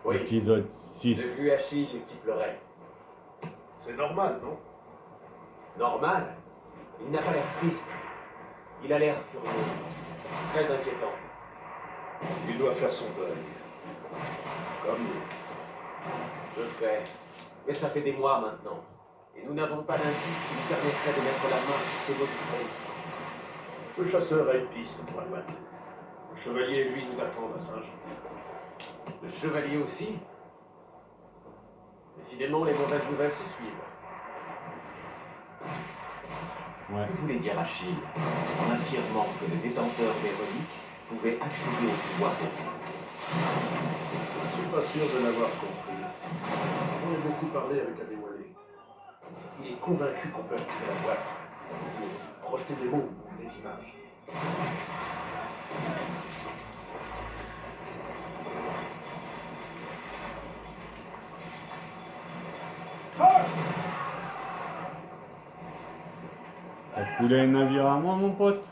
Oui, Épisode 6. j'ai vu Achille qui pleurait. C'est normal, non? Normal. Il n'a pas l'air triste. Il a l'air furieux. Très inquiétant. Il doit faire son deuil. Comme nous. Je sais. Mais ça fait des mois maintenant. Et nous n'avons pas d'indice qui nous permettrait de mettre la main sur ces mots du front. Le chasseur a une piste pour la boîte. Le chevalier, lui, nous attend à Saint-Jean. Le chevalier aussi. Décidément, les mauvaises nouvelles se suivent. Ouais. Que voulait dire Achille en affirmant que le détenteur des reliques pouvait accéder au pouvoir des dieux? Je ne suis pas sûr de l'avoir compris. J'en ai beaucoup parlé avec Adéwalé. Il est convaincu qu'on peut activer la boîte. Pour projeter des mots ou des images. T'as coulé un navire à moi, mon pote?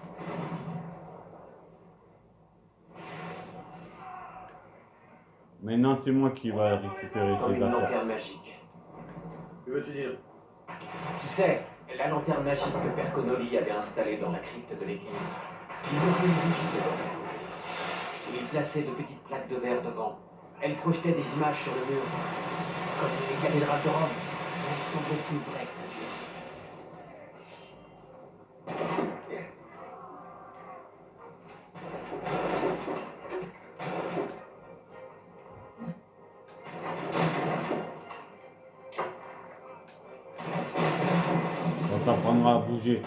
Maintenant, c'est moi qui va récupérer Comme tes une affaires. lanterne magique. Que veux-tu dire? Tu sais, la lanterne magique que Père Connolly avait installée dans la crypte de l'église. Il montait une bougie dedans. Il plaçait de petites plaques de verre devant. Elles projetaient des images sur le mur. Comme les cathédrales de Rome. Elles semblaient plus vraies que nature. Ça t'apprendra à bouger.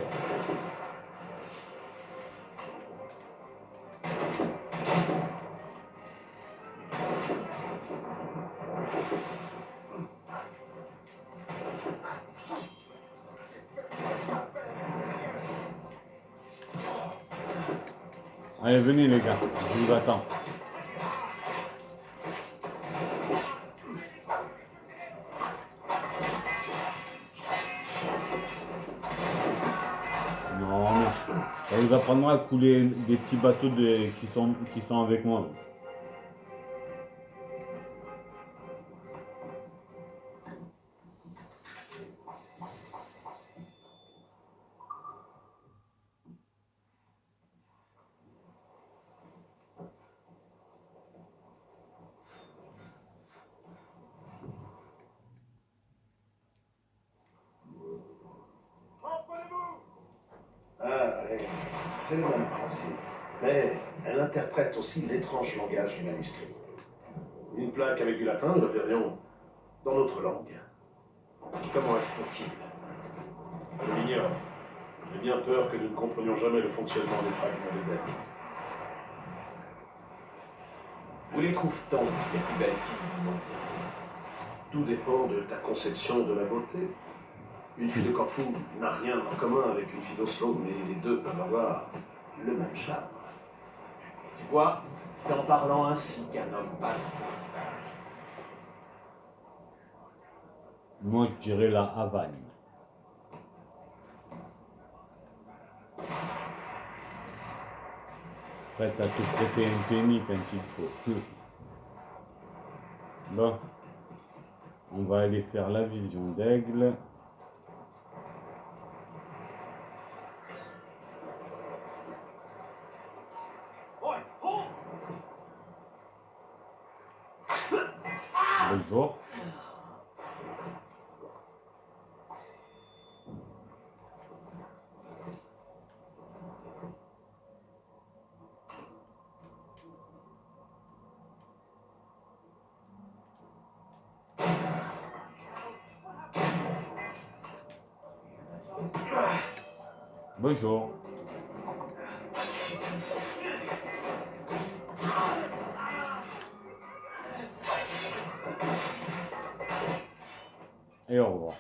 Allez, venez les gars, je vous attends. Non, mais ça vous apprendra à couler des petits bateaux qui sont avec moi. Ah, oui. C'est le même principe. Mais elle interprète aussi l'étrange langage du manuscrit. Une plaque avec du latin, nous le verrions dans notre langue. Comment est-ce possible? Je l'ignore. J'ai bien peur que nous ne comprenions jamais le fonctionnement des fragments d'Éden. Où les trouve-t-on, les plus belles filles du monde? Tout dépend de ta conception de la beauté. Une fille de Corfou n'a rien en commun avec une fille d'Oslo, mais les deux peuvent avoir le même charme. Tu vois, c'est en parlant ainsi qu'un homme passe pour un sage. Moi, je dirais la Havane. Prête à te prêter un penny quand il faut. Bon, on va aller faire la vision d'aigle. Bonjour. Bonjour. Et au revoir.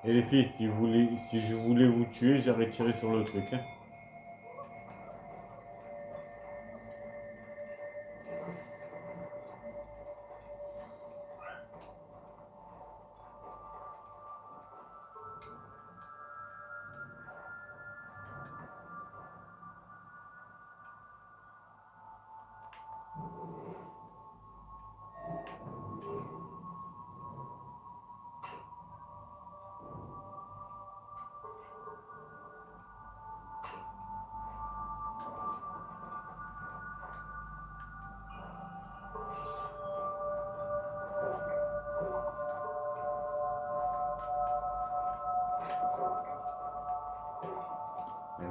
Et les filles, si je voulais vous tuer, j'aurais tiré sur le truc. Hein.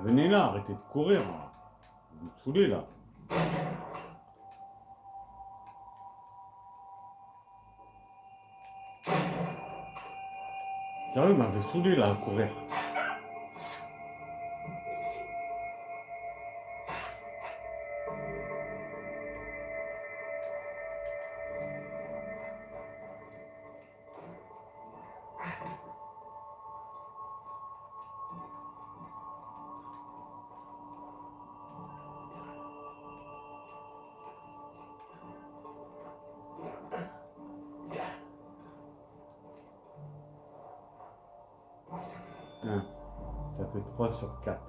Venez là, arrêtez de courir. Là. Vous me saoulez là. Sérieux, vous m'avez saoulé là à courir. Ça fait 3 sur 4.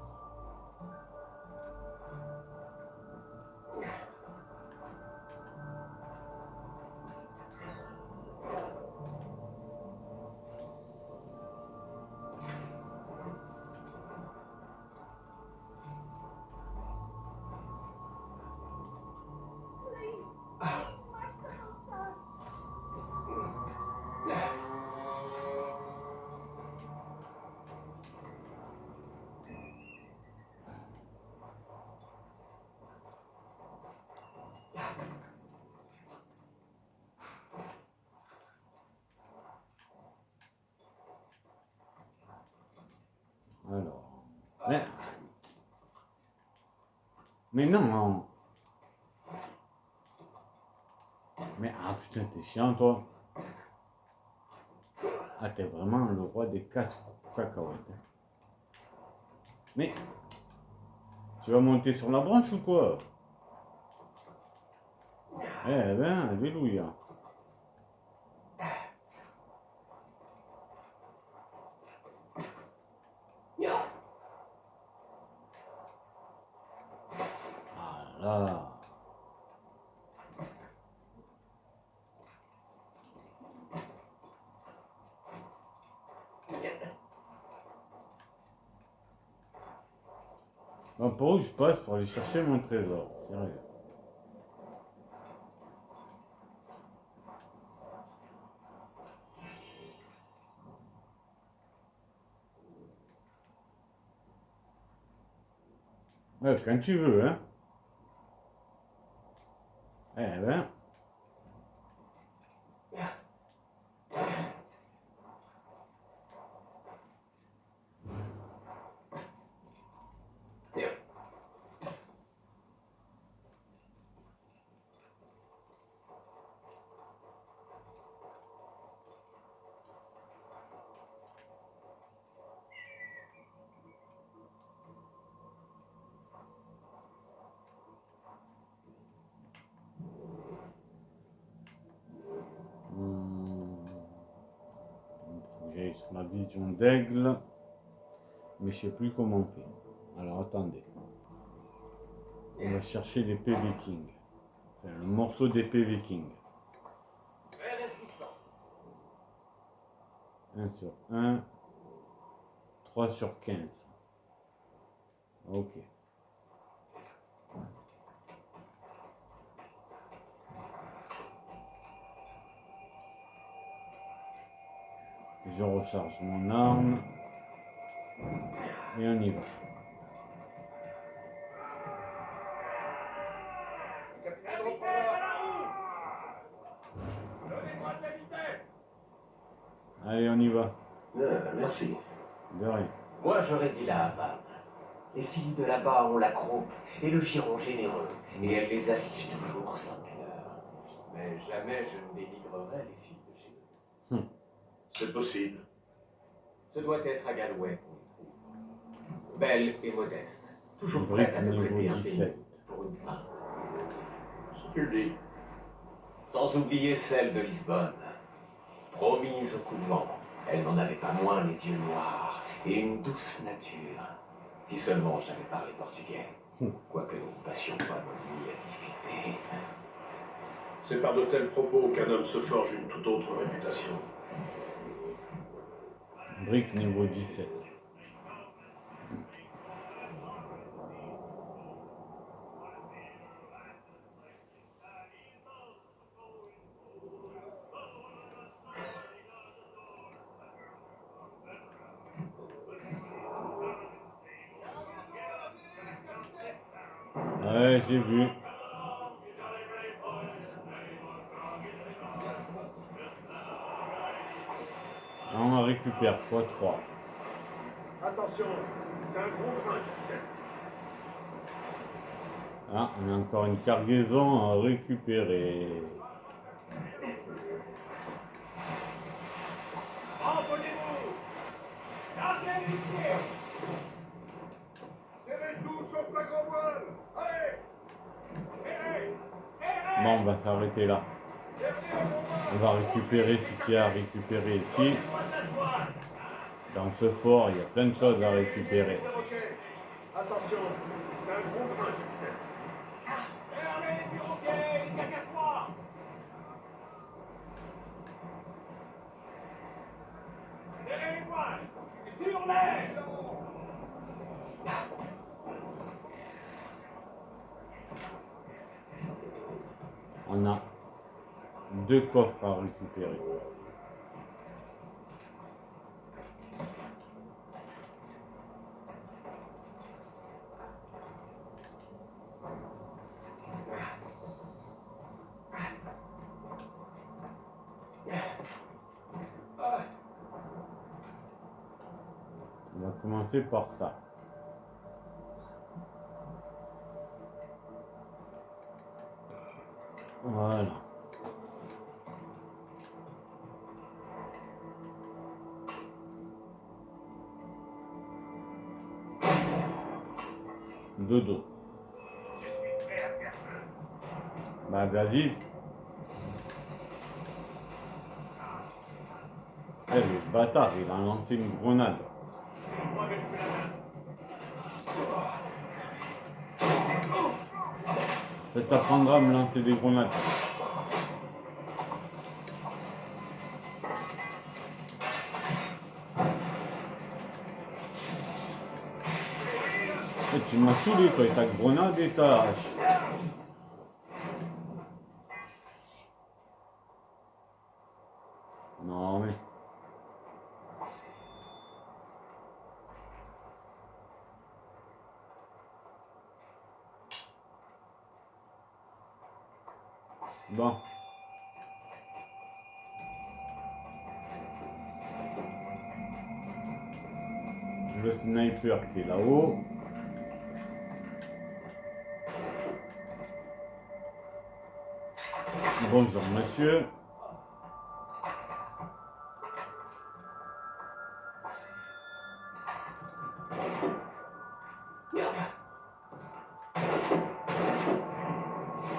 Alors. Mais non, non. Mais ah putain, t'es chiant toi. Ah, t'es vraiment le roi des cacahuètes. Hein. Mais tu vas monter sur la branche ou quoi? Eh ben, alléluia. Ah là. Bon, pour où je passe pour aller chercher mon trésor, sérieux. Ouais, quand tu veux, hein. Eh ben. Faut que j'aille sur ma vision d'aigle. Mais je sais plus comment on fait. Alors attendez. On va chercher l'épée viking. Enfin, le morceau d'épée viking. 1 sur 1. 3 sur 15. Ok. Je recharge mon arme. Et on y va. Allez, on y va. Merci. De rien. Moi, j'aurais dit la Havane. Les filles de là-bas ont la croupe et le giron généreux, et elles les affichent toujours sans pudeur. Mais jamais je ne dénigrerai les filles de chez eux. C'est possible. Ce doit être à Galway qu'on les trouve. Belle et modeste, toujours Brique prête à me niveau prêter un 17. pays pour une main. Si tu le dis. Sans oublier celle de Lisbonne. Promise au couvent, elle n'en avait pas moins les yeux noirs et une douce nature. Si seulement j'avais parlé portugais. Quoique nous ne passions pas nos nuits à discuter. C'est par de tels propos qu'un homme se forge une toute autre réputation. Brique niveau 17. Ouais, j'ai vu. Là, on récupère x3. Attention, c'est un gros grain, capitaine. Là, on a encore une cargaison à récupérer. Abonnez-vous! Gardez les pieds! Serrez tout sur flagrant voile. Allez, Serrez! Serrez! Bon, on va s'arrêter là. On va récupérer ce qu'il y a à récupérer ici. Dans ce fort, il y a plein de choses à récupérer. attention, c'est un gros grain, capitaine. Fermez les pirogues! Il n'y a qu'à toi! Serrez les voiles! Et sur l'air! On a 2 coffres à récupérer. On va commencer par ça. Voilà. Dodo. Bah vas-y. Eh, le bâtard, il a lancé une grenade. Ça t'apprendra à me lancer des grenades. Et tu m'as saoulé toi, et ta grenade et ta hache. Non mais... Bon. Le sniper qui est là-haut. Bonjour monsieur.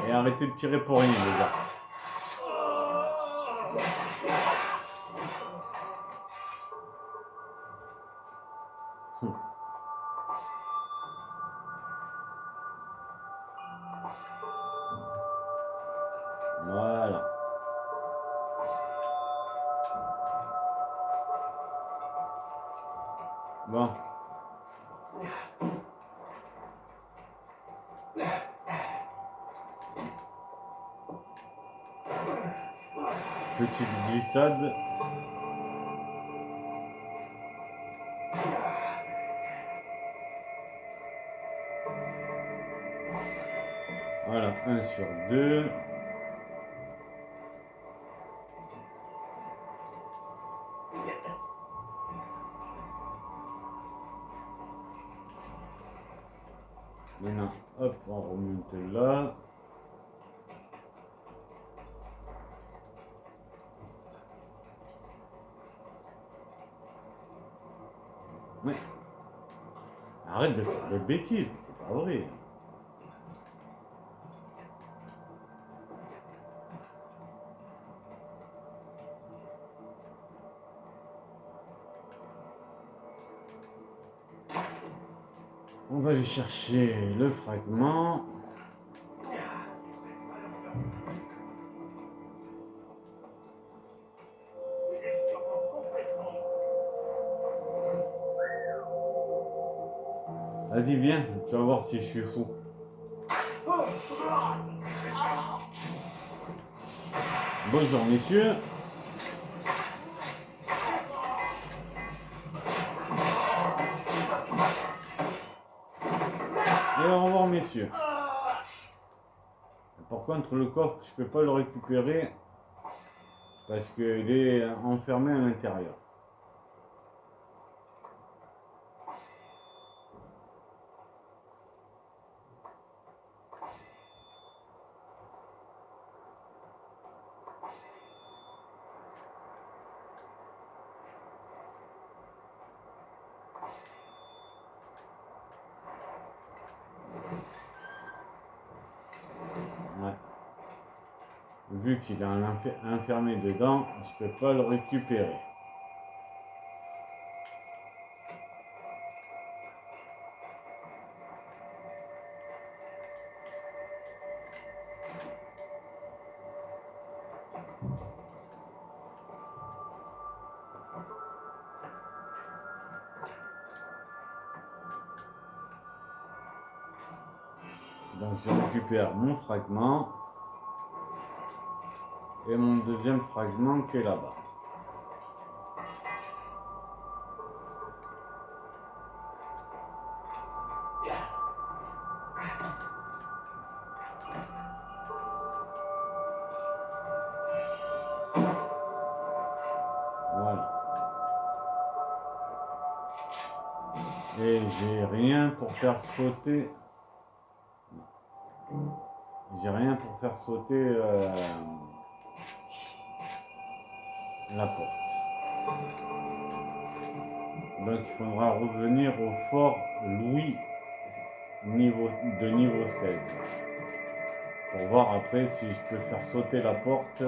Et arrêtez de tirer pour rien les gars. Voilà. Bon. Petite glissade. Voilà, 1 sur 2. Maintenant, hop, on remonte là. Mais arrête de faire des bêtises, c'est pas vrai. On va aller chercher le fragment. Vas-y, viens, tu vas voir si je suis fou. Bonjour, messieurs. Et au revoir, messieurs. Par contre, le coffre, je peux pas le récupérer parce qu'il est enfermé à l'intérieur. Ouais. Vu qu'il est enfermé dedans, je peux pas le récupérer. Donc je récupère mon fragment et mon deuxième fragment qui est là-bas. Voilà. Et j'ai rien pour faire sauter. J'ai rien pour faire sauter la porte. Donc il faudra revenir au fort Louis de niveau 16. Pour voir après si je peux faire sauter la porte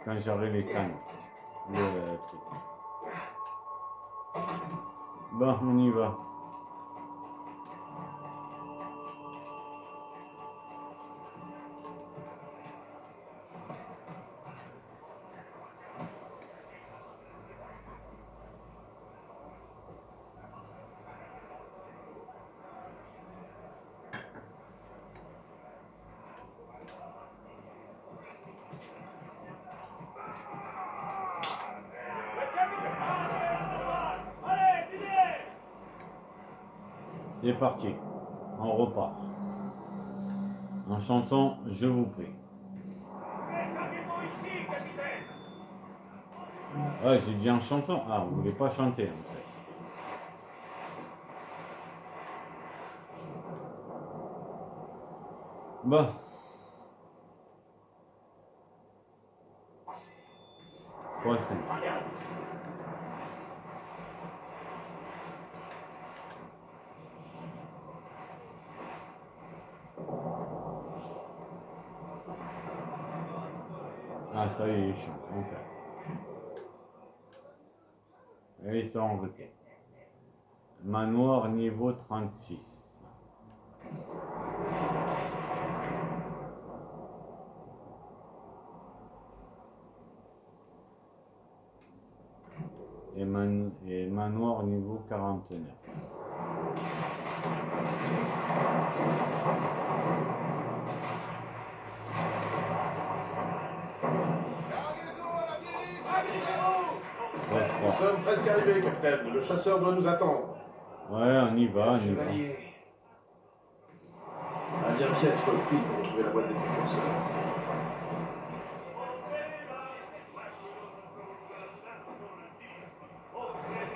quand j'aurai les canons. Le truc. Bon, on y va. C'est parti, on repart. En chanson, je vous prie. Ouais, j'ai dit en chanson. Ah, vous voulez pas chanter en fait. Bon. Fois 5. Ah, ça y est, ils chantent, enfin. Et ils sont en route. Manoir niveau 36. Et manoir niveau 49. Nous sommes presque arrivés, capitaine. Le chasseur doit nous attendre. Ouais, on y va, on y va. Chevalier. Un bien piètre prix pour retrouver la boîte des précurseurs.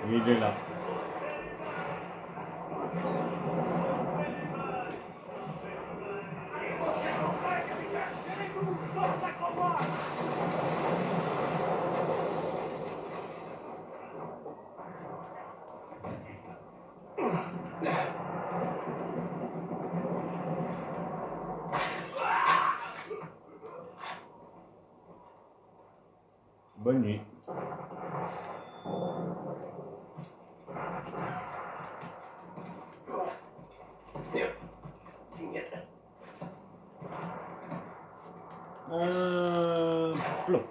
Il est là. Bonne nuit. Plof.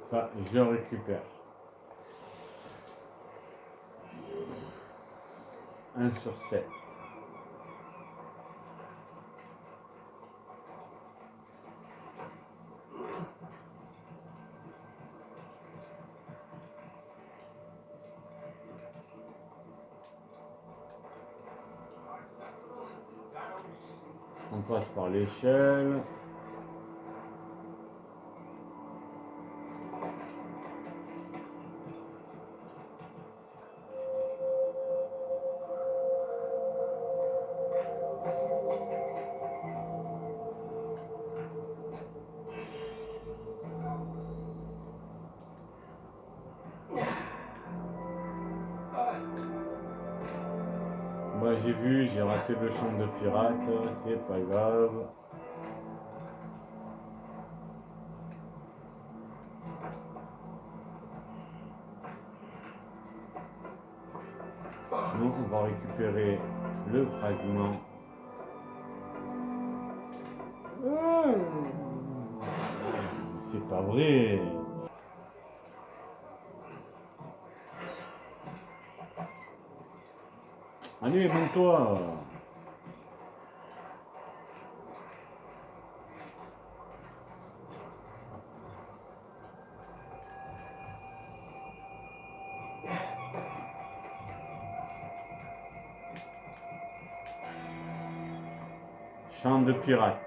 Ça, je récupère. 1 sur 7. On passe par l'échelle. Bah j'ai vu, j'ai raté le champ de pirate, c'est pas grave. Nous, on va récupérer le fragment. C'est pas vrai. Allez, monte-toi. Champ de pirate.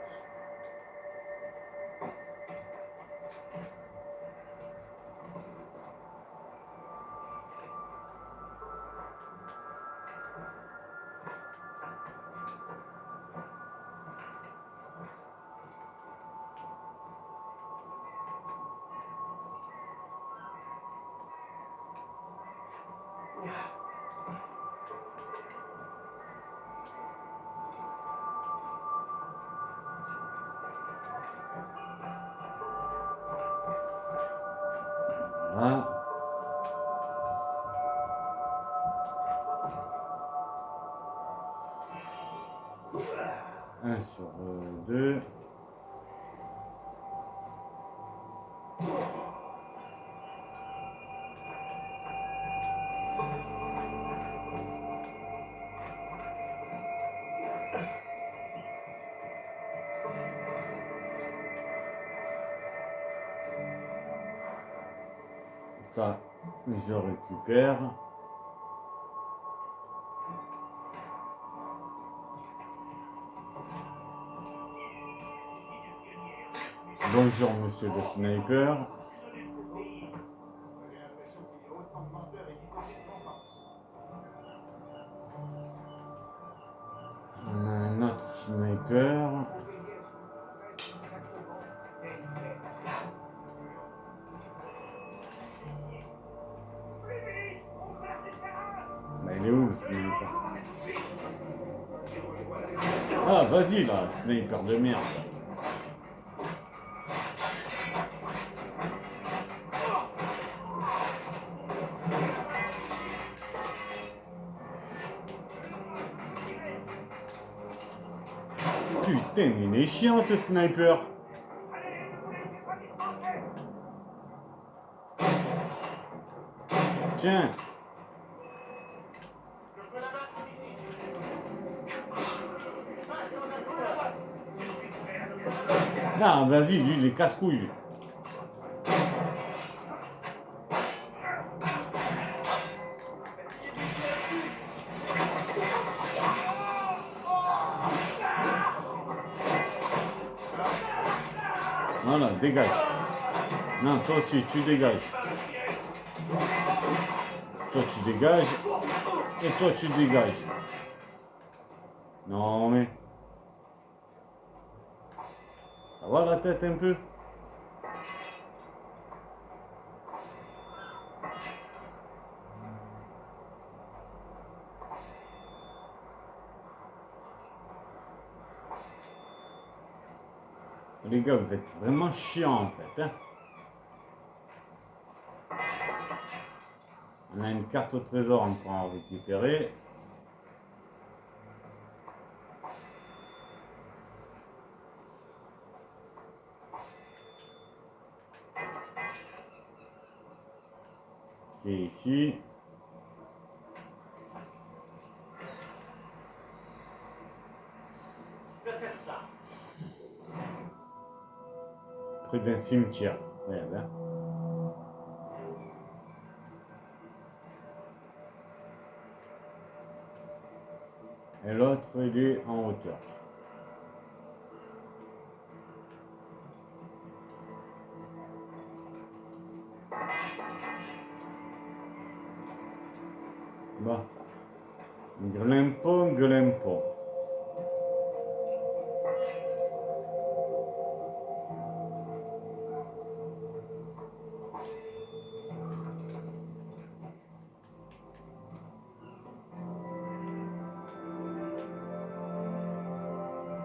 Voilà. Un sur deux. Ça, je récupère. Bonjour, monsieur le sniper. On a un autre sniper. Bah, il est où le sniper? Ah, vas-y là, sniper de merde. Putain, mais il est chiant ce sniper. Tiens. Ah, vas-y, lui, il est casse-couille. Voilà, dégage. Non, toi aussi, tu dégages. Toi, tu dégages. Et toi, tu dégages. Non, mais... Ça va la tête un peu? Les gars, vous êtes vraiment chiants en fait. Hein, on a une carte au trésor, on pourra en récupérer. Qui est ici. Près d'un cimetière. Regarde, hein. Et l'autre, il est en hauteur. Bon. Grimpo, grimpo.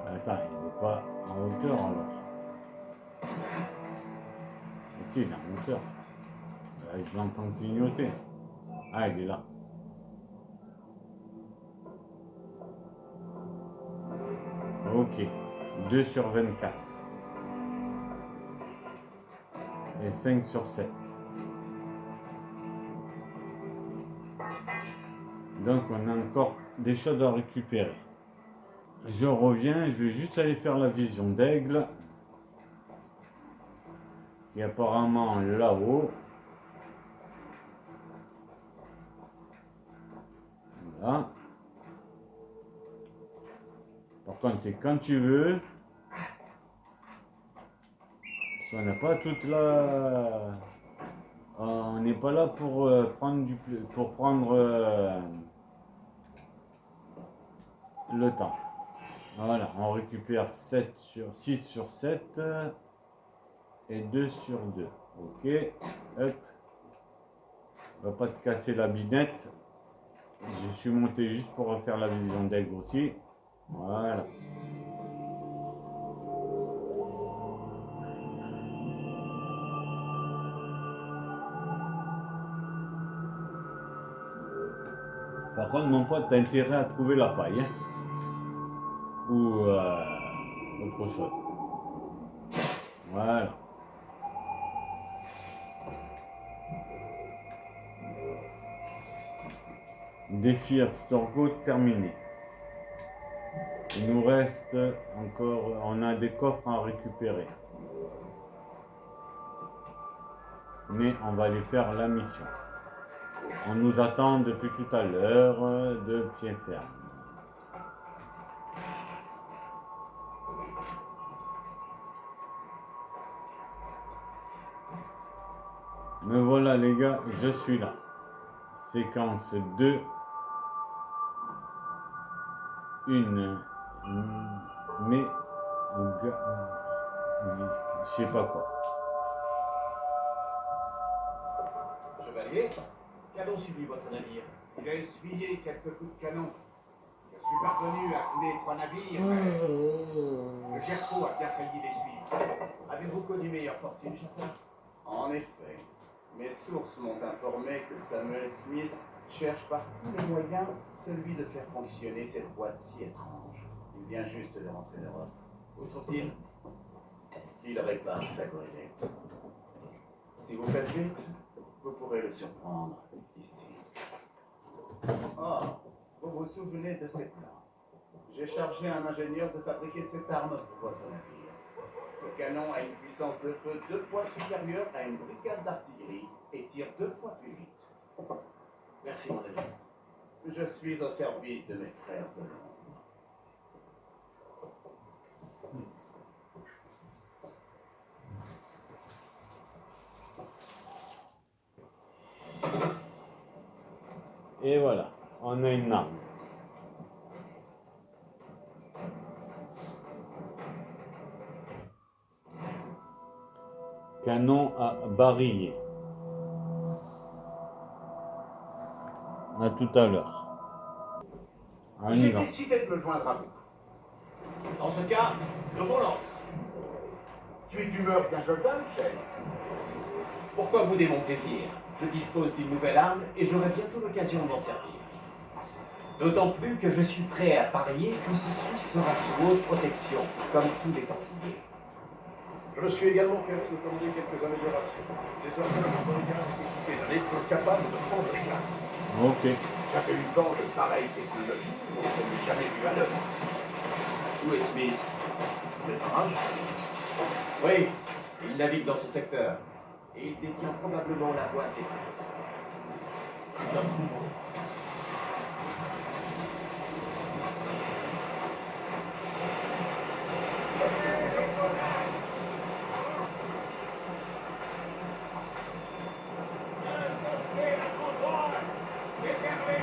Attends, il n'est pas en hauteur alors. Mais si, il est en hauteur. Je l'entends clignoter. Ah, il est là. Ok. 2 sur 24. Et 5 sur 7. Donc on a encore des choses à récupérer. Je reviens, je vais juste aller faire la vision d'aigle. Qui est apparemment là-haut. Voilà. Par contre, c'est quand tu veux. Parce qu'on n'a pas toute la... On n'est pas là pour prendre le temps. Voilà, on récupère 6 sur 7 et 2 sur 2. Ok, hop. On va pas te casser la binette. Je suis monté juste pour refaire la vision d'aigle aussi. Voilà. Par contre, mon pote, t'as intérêt à trouver la paille. Hein, ou autre chose. Voilà. Défi Abstergo terminé. Il nous reste encore... On a des coffres à récupérer. Mais on va aller faire la mission. On nous attend depuis tout à l'heure de pied ferme. Me voilà les gars, je suis là. Séquence 2. Mais je sais pas quoi. Chevalier, qu'a donc subi votre navire? Il a essuyé quelques coups de canon. Je suis parvenu à couler 3 navires, mais le Gerfaut a bien failli les suivre. Avez-vous connu meilleure fortune, chasseur? En effet, mes sources m'ont informé que Samuel Smith cherche par tous les moyens celui de faire fonctionner cette boîte si étrange. Il vient juste de rentrer d'Europe. Où se trouve-t-il? Il répare sa goélette. Si vous faites vite, vous pourrez le surprendre ici. Oh, vous vous souvenez de ces plans? J'ai chargé un ingénieur de fabriquer cette arme pour votre navire. Le canon a une puissance de feu 2 fois supérieure à une brigade d'artillerie et tire 2 fois plus vite. Merci, mon ami. Je suis au service de mes frères de l'ombre. Et voilà, on a une arme. Canon à barillet. À tout à l'heure. On y J'ai va. décidé de me joindre à vous. Dans ce cas, le volant. Tu es d'humeur d'un soldat, Michel? Pourquoi bouder mon plaisir? Je dispose d'une nouvelle arme et j'aurai bientôt l'occasion d'en servir. D'autant plus que je suis prêt à parier que ce Suisse sera sous haute protection, comme tous les Templiers. Je me suis également permis de commander quelques améliorations. Désormais, mon brigade est équipé d'un épaule capable de prendre les glaces. Ok. J'avais eu vent de pareille technologie, mais je ne l'ai jamais vu à l'œuvre. Où est Smith? Les barrages? Oui, il navigue dans ce secteur. Et il détient probablement la boîte des clés.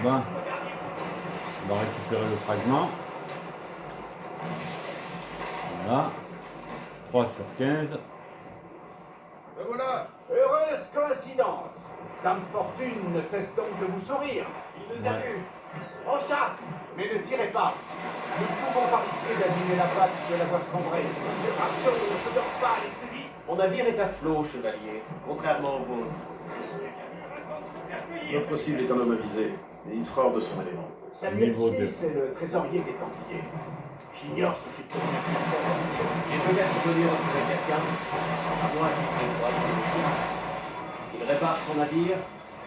Là-bas. On va récupérer le fragment. Voilà. 3 sur 15. Ben voilà. Heureuse coïncidence. Dame Fortune ne cesse donc de vous sourire. Il nous a Ouais. vus. En chasse. Mais ne tirez pas. Nous ne pouvons pas risquer d'abîmer la patte de la voie sombrée. Rassure ne se dort pas aller plus vite. Mon navire est à flot, chevalier, contrairement au vôtre. Notre cible est un homme avisé, mais il sera hors de son élément. Samuel Niveau Smith est le trésorier des Templiers. J'ignore ce qu'il peut faire. J'ai peut-être venu retrouver quelqu'un, à moins qu'il ne croie que s'il répare son navire,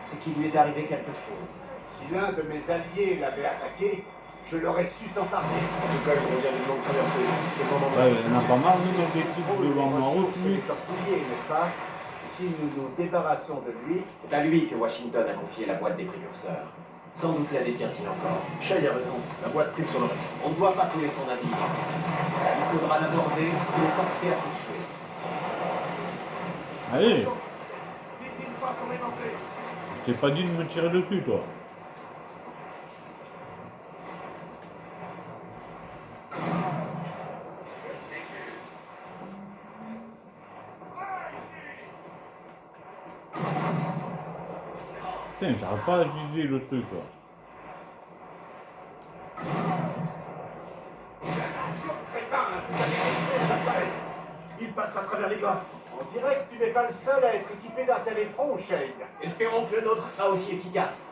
c'est qu'il lui est arrivé quelque chose. Si l'un de mes alliés l'avait attaqué, je l'aurais su sans tarder. En tout cas, il revient d'une longue traversée. C'est pendant Ouais, il y en a pas mal, nous, d'objectifs devant ma route, C'est lui. des Templiers, n'est-ce pas? Si nous nous débarrassons de lui, C'est à lui que Washington a confié la boîte des précurseurs. Sans doute la détient-il encore. Shay a raison. La boîte prime sur le reste. On ne doit pas couler son navire. Il faudra l'aborder et le forcer à s'échouer. Allez, n'hésite pas à s'en éventrer. je t'ai pas dit de me tirer dessus, toi. Putain, j'arrive pas à viser le truc, quoi. Il passe à travers les glaces. On dirait que tu n'es pas le seul à être équipé d'un tel éperon, Shane. Espérons que le nôtre sera aussi efficace.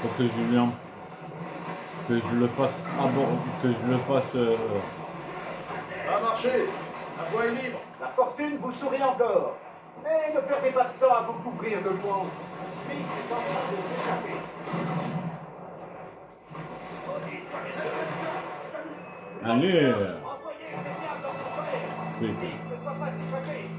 Faut que Julien, que je le fasse que je le fasse. Ça a marché. La voie est libre. La fortune vous sourit encore. Mais ne perdez pas de temps à vous couvrir de louanges. Smith est en train de s'échapper. Allez, Envoyez ces diables dans son colère. oui. Smith ne doit pas s'échapper.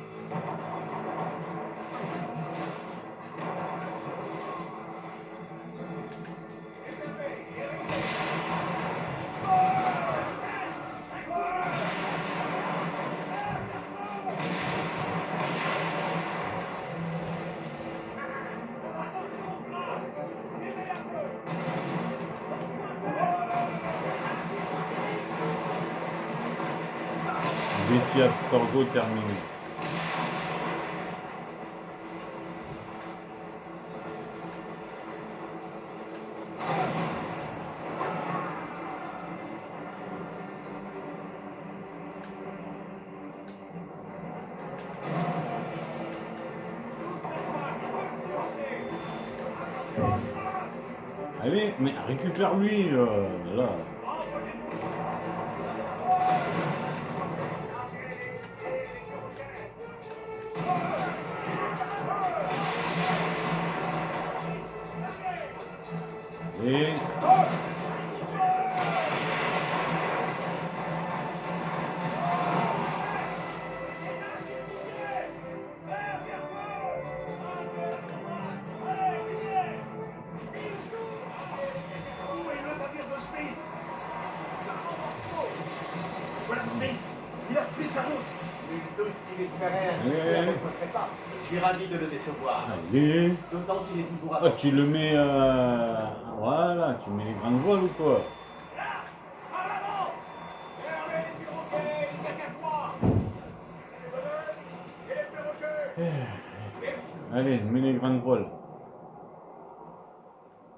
Défi à Torgo terminé. Allez, mais récupère-lui, là. Et... Où est le navire de Smith? Voilà Smith. Il a repris sa route. Nul doute qu'il espérait assister à votre trépas. Je suis ravi de le décevoir. Allez. D'autant qu'il est toujours à Ah, tu le mets... Voilà, tu mets les grandes voiles ou quoi? Allez, mets les grandes voiles.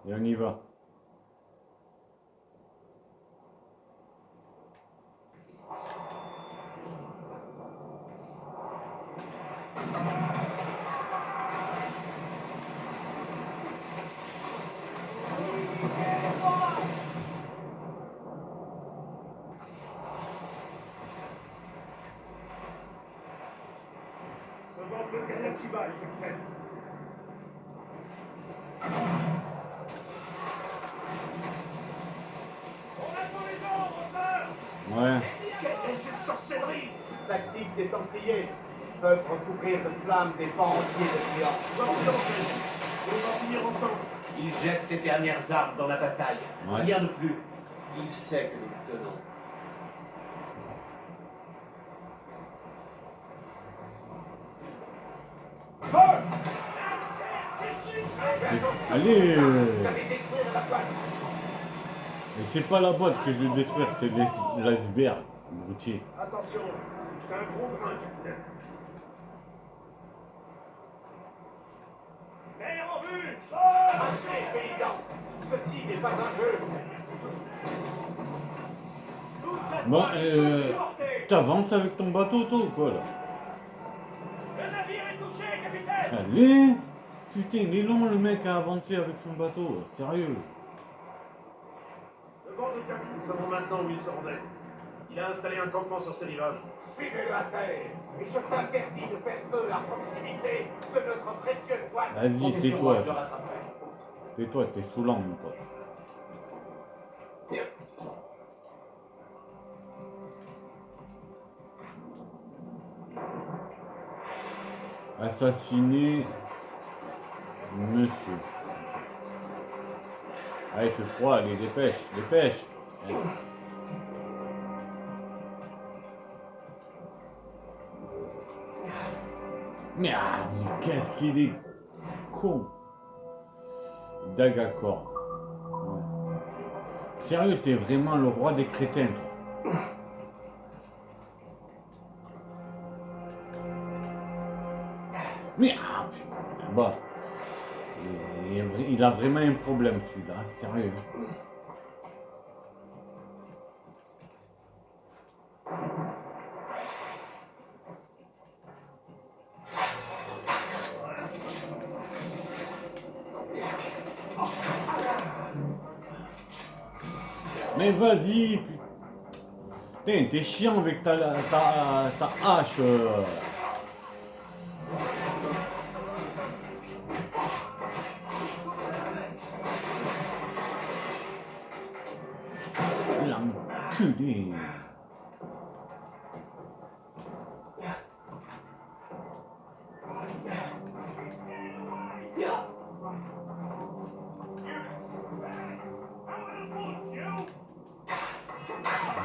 Et on y va. Ce vent le derrière qui va, capitaine. Ouais. Quelle est cette sorcellerie? Tactique des Templiers. Ils peuvent recouvrir de flammes des pans entiers de géants. On va vous lancer. On va finir ensemble. Il jette ses dernières armes dans la bataille. Ouais. Rien de plus. Il sait que nous le tenons. Allez Vous allez détruire la boîte. Mais c'est pas la boîte que je veux détruire, c'est l'iceberg, abruti. Attention, c'est un gros grain, capitaine. Terre en vue. Marchez, paysans. Ceci n'est pas un jeu. Bon, t'avances avec ton bateau, toi, ou quoi, là? Le navire est touché, capitaine. Allez! Putain, il est long, le mec, à avancer avec son bateau, sérieux. Le vent de Cap, nous savons maintenant où il se rendait. Il a installé un campement sur ses rivages. Suivez-le à terre. Et je t'interdis de faire feu à proximité de notre précieuse boîte. Vas-y, Comptez sur moi, je le tais-toi. rattraperai. Tais-toi, t'es saoulant, mon pote. Assassiner monsieur. Ah, il fait froid, allez, dépêche, dépêche. Allez. Mais qu'est-ce qu'il est con. Dague à corps. Ouais. Sérieux, t'es vraiment le roi des crétins, toi. Mais putain, bah. Il a vraiment un problème, celui-là, sérieux. Mais vas-y, putain, t'es chiant avec ta hache. L'enculé.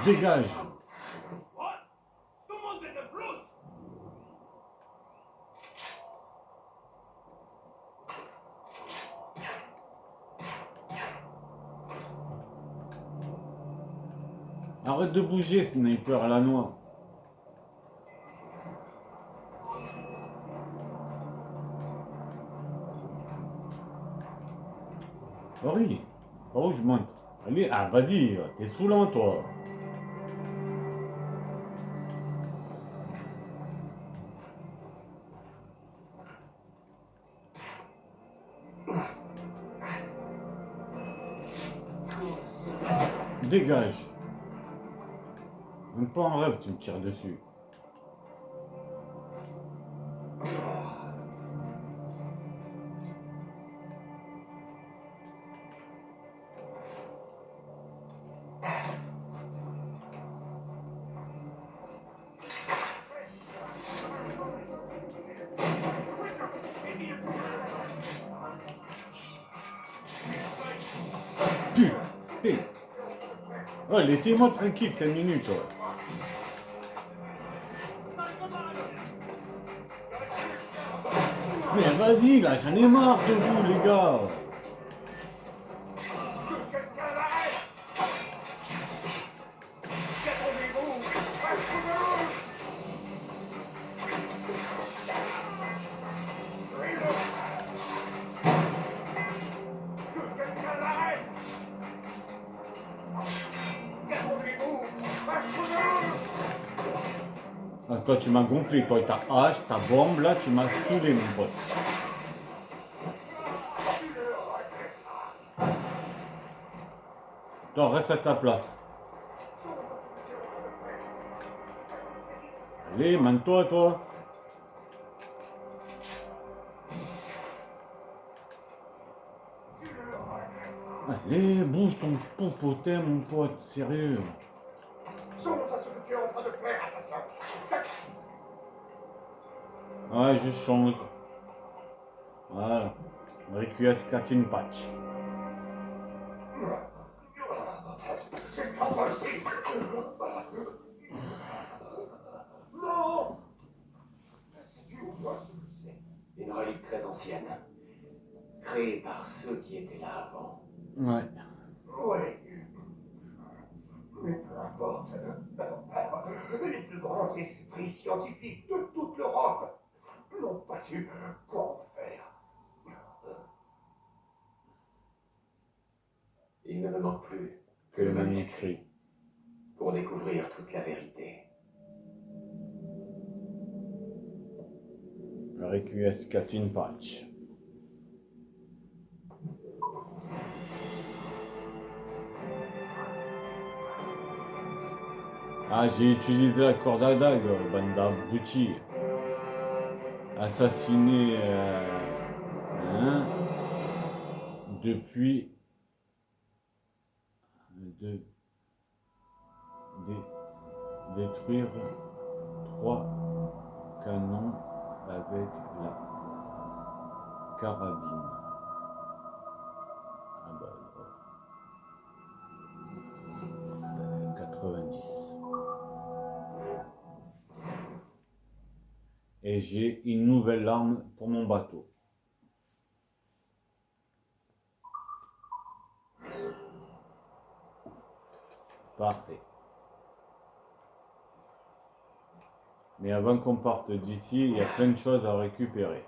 Dégage. Arrête de bouger, sniper à la noix. Henri, par où je monte? Allez, vas-y, t'es saoulant, toi. Dégage. Même pas en rêve, tu me tires dessus. Putain. Oh, laissez-moi tranquille 5 minutes. Ouais. Mais vas-y, là, j'en ai marre de vous, les gars. Ah, toi, tu m'as gonflé, toi, ta hache, ta bombe, là, tu m'as saoulé, mon pote. Toi, reste à ta place. Allez, mène-toi, toi. Allez, bouge ton popotin, mon pote, sérieux. Songe à ce que tu es en train de faire, assassin. Ouais, je change. Voilà. Requiescat patch. C'est pas possible. Non! Tu vois ce que c'est. Et non, créé par ceux qui étaient là avant. Ouais. Oui. Mais peu importe. Les plus grands esprits scientifiques de toute l'Europe n'ont pas su quoi en faire. Il ne me manque plus Que le manuscrit. pour découvrir toute la vérité. Requiescat in pace. Ah, j'ai utilisé la corde à dague, bande d'abrutis. Assassiné hein, depuis de détruire 3 canons avec la carabine. Ah bah, 90. Et j'ai une nouvelle arme pour mon bateau. Parfait. Mais avant qu'on parte d'ici, il y a plein de choses à récupérer.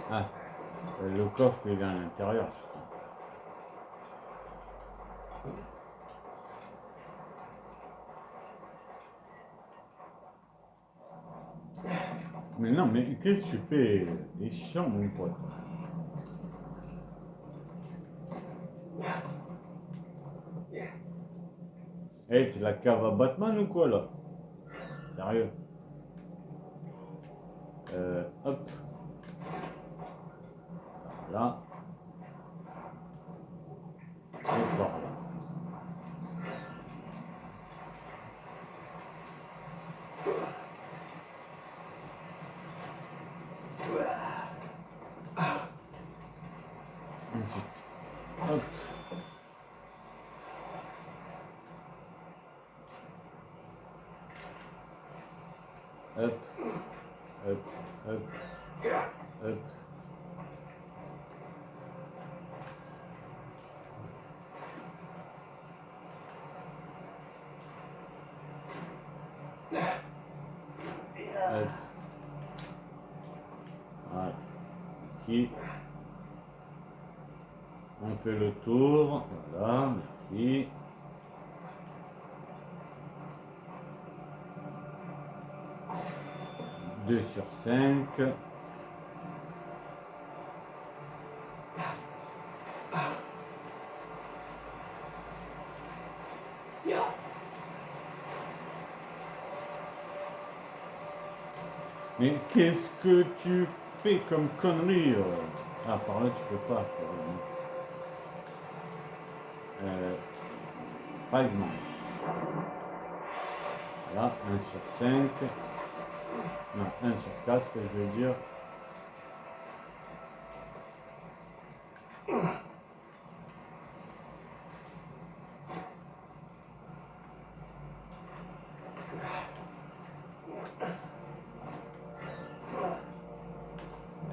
Ah, le coffre il est à l'intérieur, je crois. Mais non, mais qu'est-ce que tu fais? T'es chiant, mon pote. Eh, c'est la cave à Batman ou quoi, là? Sérieux? Hop. Là. Et par là. Ensuite. Hop. Hop. Hop. Hop. Hop. Hop. Voilà. Ici. On fait le tour. Voilà, merci. Deux sur 5. Mais qu'est-ce que tu fais comme connerie Ah, par là, tu peux pas. Fragment. Voilà, 1 sur 5. Non, 1 sur 4, je veux dire.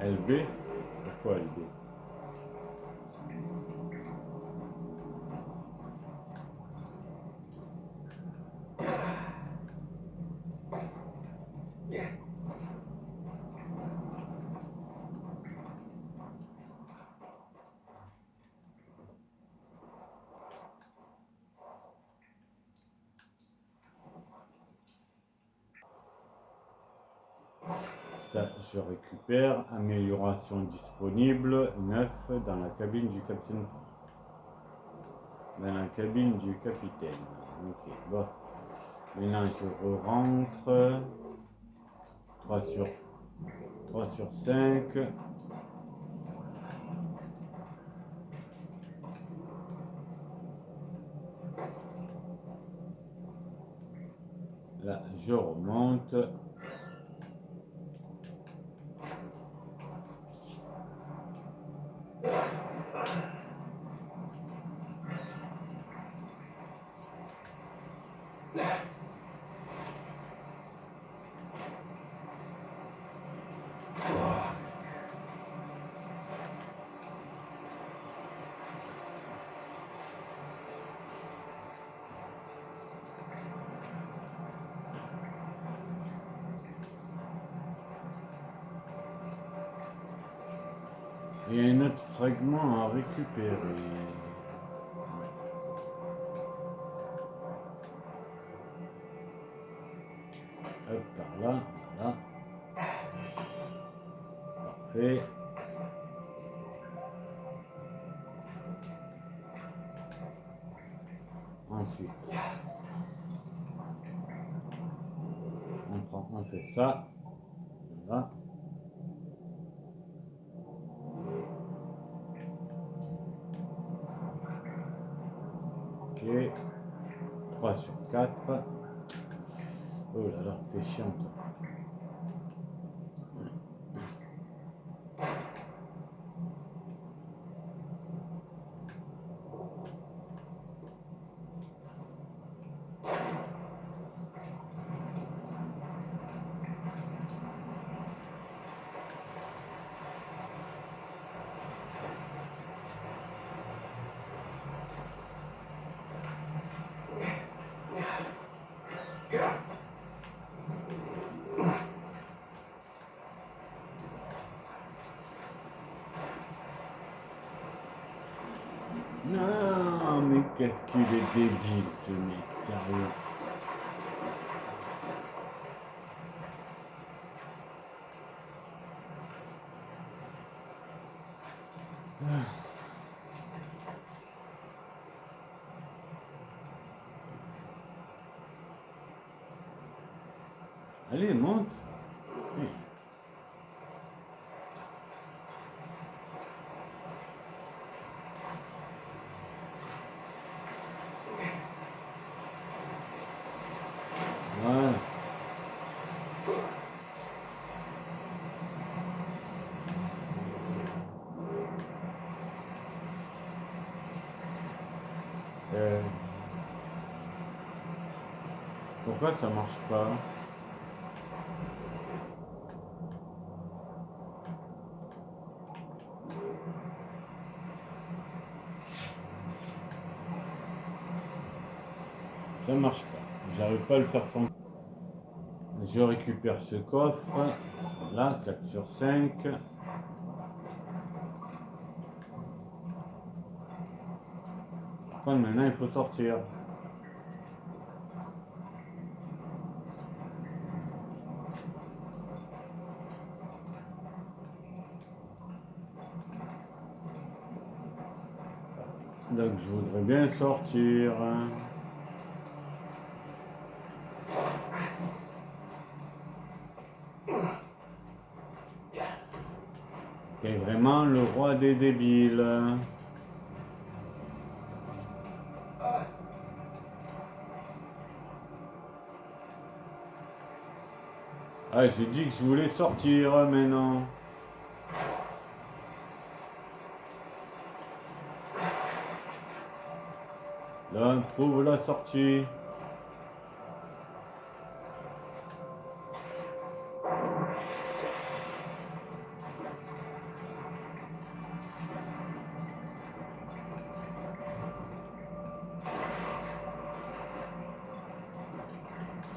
LB? Pourquoi LB? Ça, je récupère. Amélioration disponible. 9 dans la cabine du capitaine. Dans la cabine du capitaine. Ok, bon. Maintenant, je rentre. 3 sur 5. Là, je remonte. Il y a un autre fragment à récupérer. Hop, par là, voilà. Parfait. Ensuite, on fait ça. Voilà. Ok. 3 sur 4. Oh là là, t'es chiant toi. Non, mais qu'est-ce qu'il est débile ce mec, sérieux. Allez, monte. Oui. Voilà. Pourquoi ça marche pas? Ça marche pas. J'arrive pas à le faire fonctionner. Je récupère ce coffre. Là, 4 sur 5. Par contre, maintenant, il faut sortir. Donc, je voudrais bien sortir. T'es vraiment le roi des débiles. Ah, j'ai dit que je voulais sortir, mais non. Là, on trouve la sortie.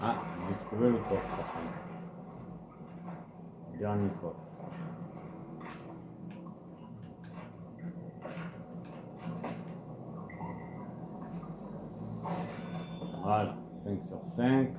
Ah, j'ai trouvé le coffre, par contre. Dernier coffre. Voilà, 5 sur 5.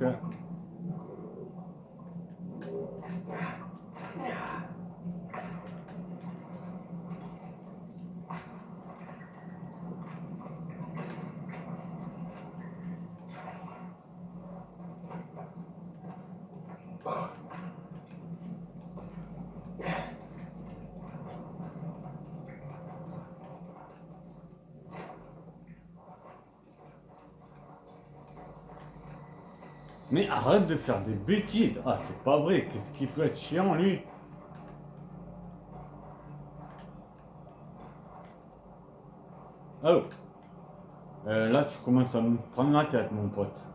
Mais arrête de faire des bêtises. Ah, c'est pas vrai. Qu'est-ce qui peut être chiant, lui? Oh. Là, tu commences à me prendre la tête, mon pote.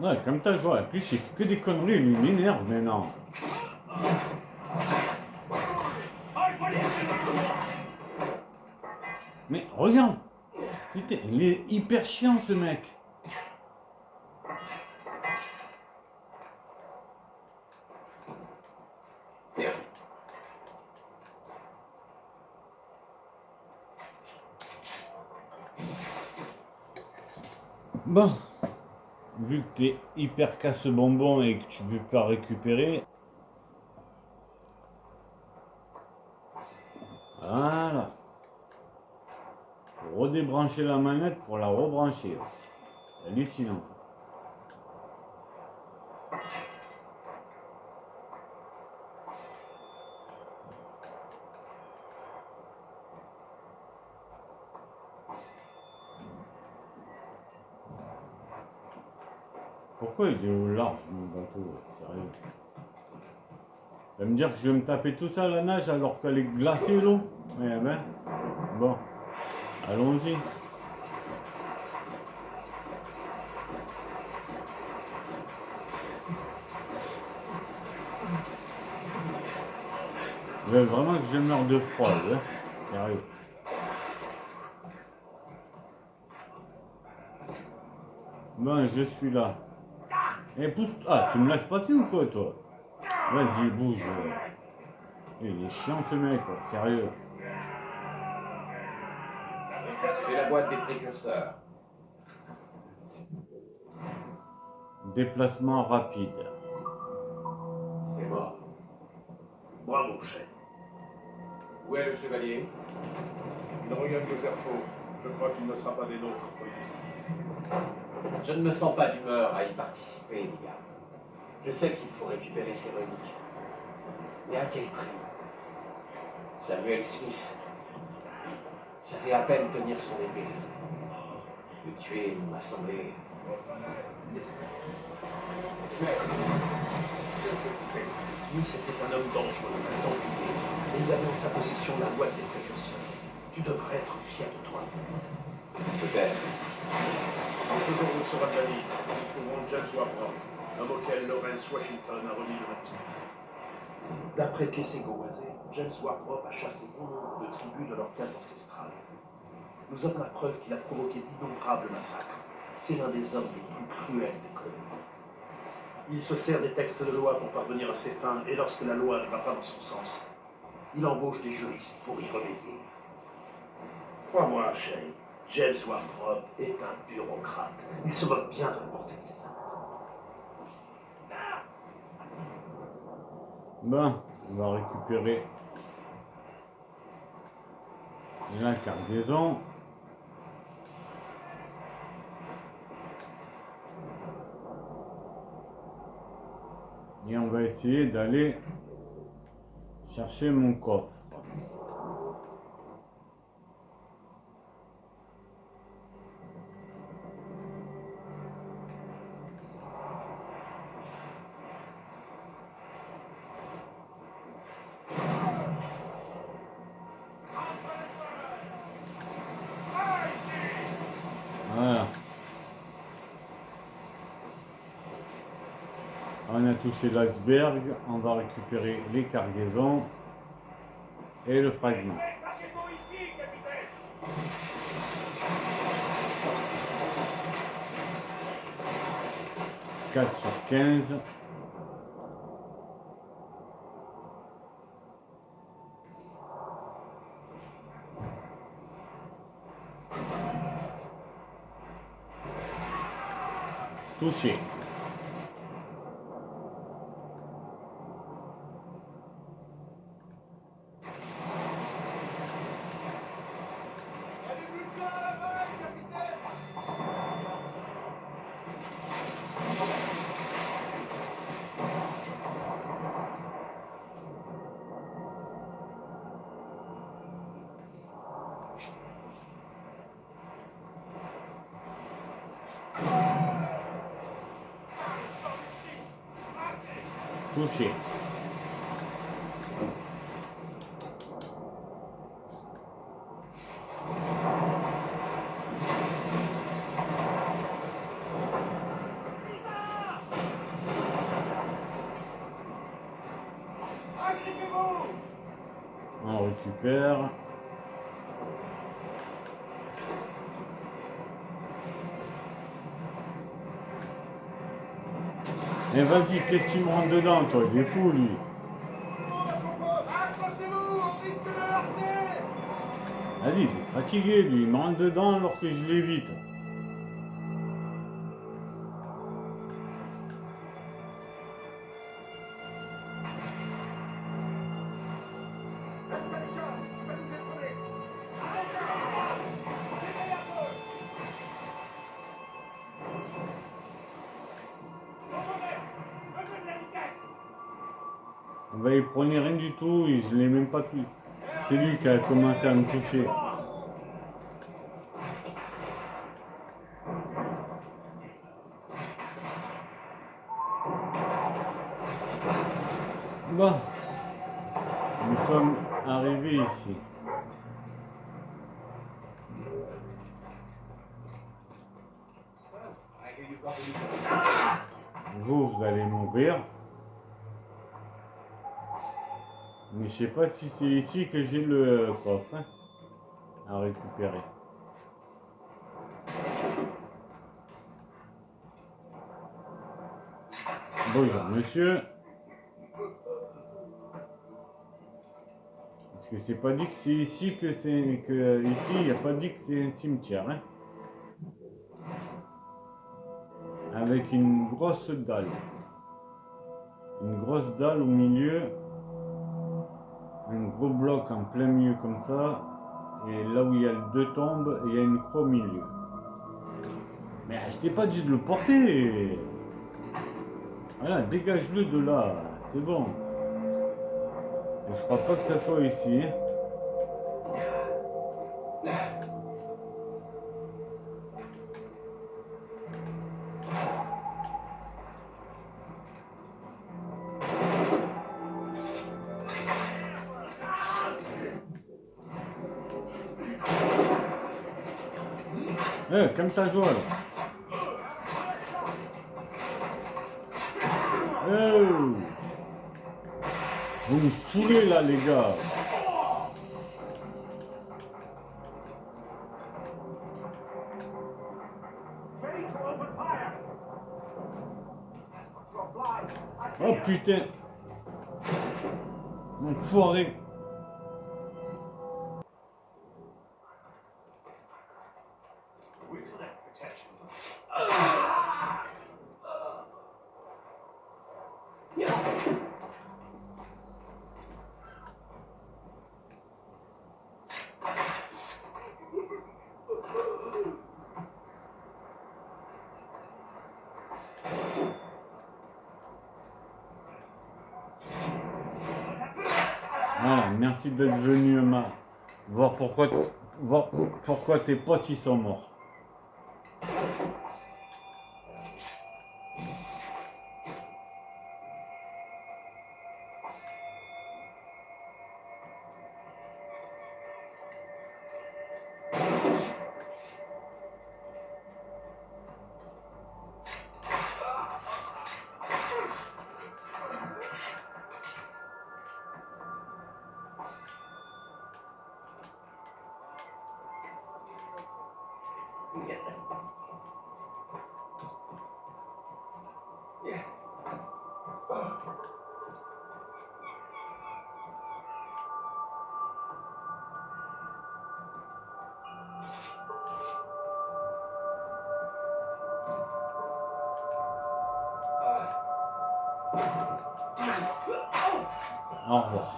Ouais, comme t'as joué. En plus, il fait que des conneries, lui, il m'énerve maintenant. Mais regarde. Putain, il est hyper chiant, ce mec. Bon, vu que t'es hyper casse-bonbon et que tu peux pas récupérer, voilà. Faut redébrancher la manette pour la rebrancher. Hallucinant ça. Pourquoi il est au large mon bateau, sérieux? Tu vas me dire que je vais me taper tout ça à la nage alors qu'elle est glacée l'eau? Ouais ben, bon, allons-y. Ils veulent vraiment que je meure de froid, hein? Sérieux. Bon, je suis là. Et pousse... Ah, tu me laisses passer ou quoi, toi? Vas-y, bouge. Il est chiant, ce mec, quoi. Sérieux. J'ai la boîte des précurseurs. Déplacement rapide. C'est mort. Bravo, chef. Où est le chevalier? Il regarde le Gerfaux. Je crois qu'il ne sera pas des nôtres pour les festivités. Je ne me sens pas d'humeur à y participer, les gars. Je sais qu'il faut récupérer ces reliques. Mais à quel prix? Samuel Smith, ça fait à peine tenir son épée. Le tuer m'a semblé nécessaire. Mais, c'est ce que tu fais. Smith était un homme dangereux, un templier, et il avait en sa possession la boîte des précurseurs. Tu devrais être fier de toi. Peut-être. Quelques jours nous sera de la vie, nous trouverons James Wardrop, homme auquel Lawrence Washington a remis de manuscrit. D'après Kessego-Wazé, James Wardrop a chassé bon nombre de tribus de leur case ancestrale. Nous avons la preuve qu'il a provoqué d'innombrables massacres. C'est l'un des hommes les plus cruels des colonies. Il se sert des textes de loi pour parvenir à ses fins, et lorsque la loi ne va pas dans son sens, il embauche des juristes pour y remédier. Crois-moi, Shay, James Wardrop est un bureaucrate. Il se moque bien de la portée de ses actes. Bon, on va récupérer la cargaison. Et on va essayer d'aller chercher mon coffre. Voilà. On a touché l'iceberg, on va récupérer les cargaisons et le fragment. Placez-vous ici, capitaine. 4 sur 15. Touché. Touché. On récupère. Mais vas-y, qu'est-ce que tu me rentres dedans, toi? Il est fou, lui. Accrochez-vous, on risque de heurter. Vas-y, il est fatigué, lui. Il me rentre dedans alors que je l'évite. On va y prendre rien du tout et je l'ai même pas tué. C'est lui qui a commencé à me toucher. Bon, nous sommes arrivés ici. Vous allez mourir. Mais je sais pas si c'est ici que j'ai le coffre hein, à récupérer. Bonjour monsieur. Parce que c'est pas dit que c'est ici que c'est que ici il n'y a pas dit que c'est un cimetière hein. Avec une grosse dalle. Une grosse dalle au milieu. Un gros bloc en plein milieu comme ça. Et là où il y a deux tombes, il y a une croix au milieu. Mais je t'ai pas dit de le porter. Voilà, dégage-le de là. C'est bon. Et je crois pas que ça soit ici. Calme ta joie là. Vous me saoulez là les gars. Oh putain. Enfoiré. Voilà, merci d'être venu voir pourquoi tes potes ils sont morts. Au revoir.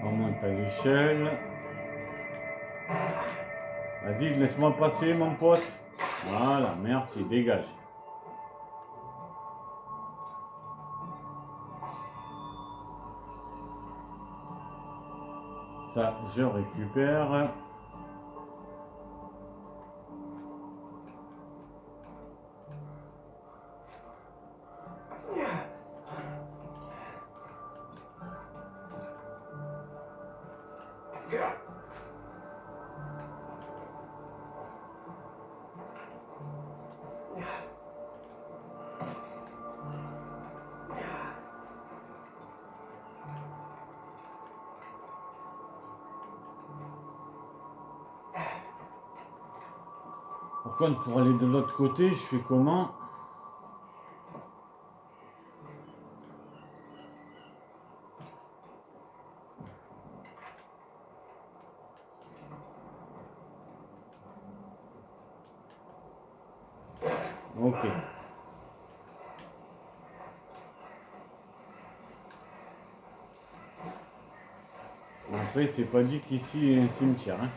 On monte à l'échelle. Vas-y, laisse-moi passer mon pote. Voilà, merci, dégage. Ça, je récupère. Par contre, pour aller de l'autre côté, je fais comment? Ok. Après, c'est pas dit qu'ici il y a un cimetière. Hein.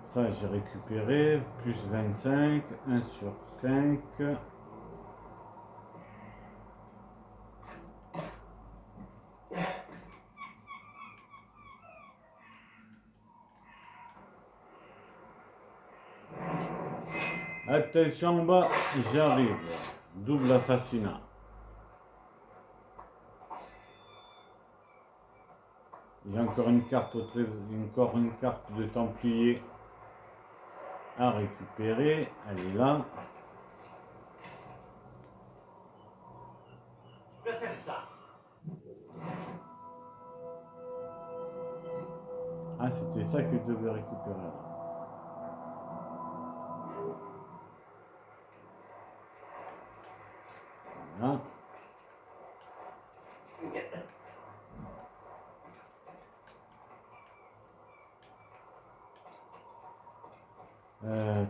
Ça, j'ai récupéré. Plus 25. 1 sur 5. Attention en bas, j'arrive. Double assassinat. J'ai encore une carte encore une carte de Templier à récupérer. Elle est là. Je vais faire ça. Ah, c'était ça que je devais récupérer là. Voilà.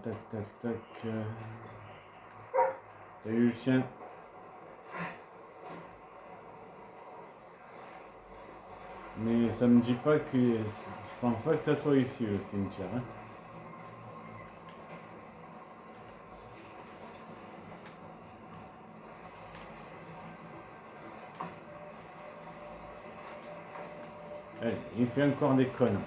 Tac, tac, tac. Salut le chien. Mais ça me dit pas que... Je pense pas que ça soit ici le cimetière. Hein. Allez, il fait encore des conneries.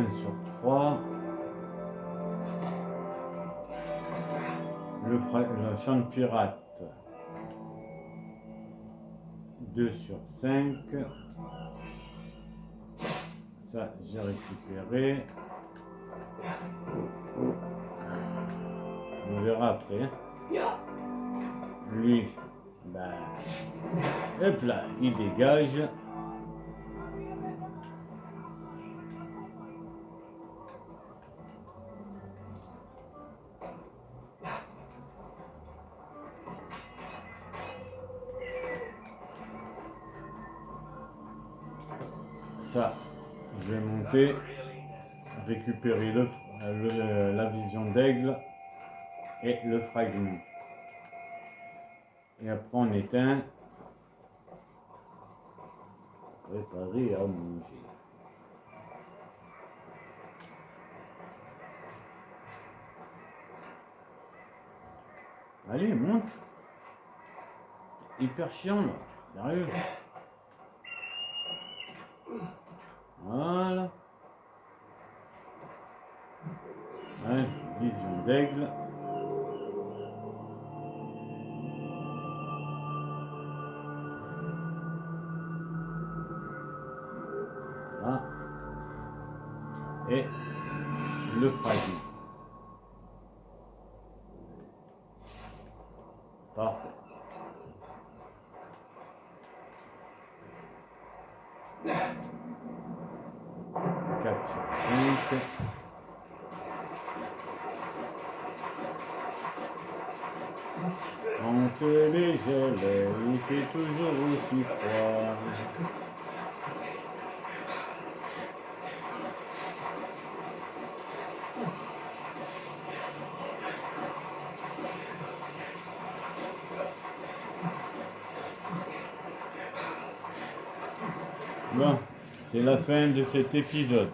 Sur 3. Le champ de pirate. 2 sur 5. Ça, j'ai récupéré. On verra après. Lui, ben, hop là, il dégage. Ça, je vais monter, récupérer la vision d'aigle et le fragment. Et après on éteint. Préparer à manger. Allez, monte. Hyper chiant là, sérieux. Voilà. Ouais, vision d'aigle. Là. Et le fragment. Parfait. Sur 5. On se les gèle, il fait toujours aussi froid. Bon, c'est la fin de cet épisode.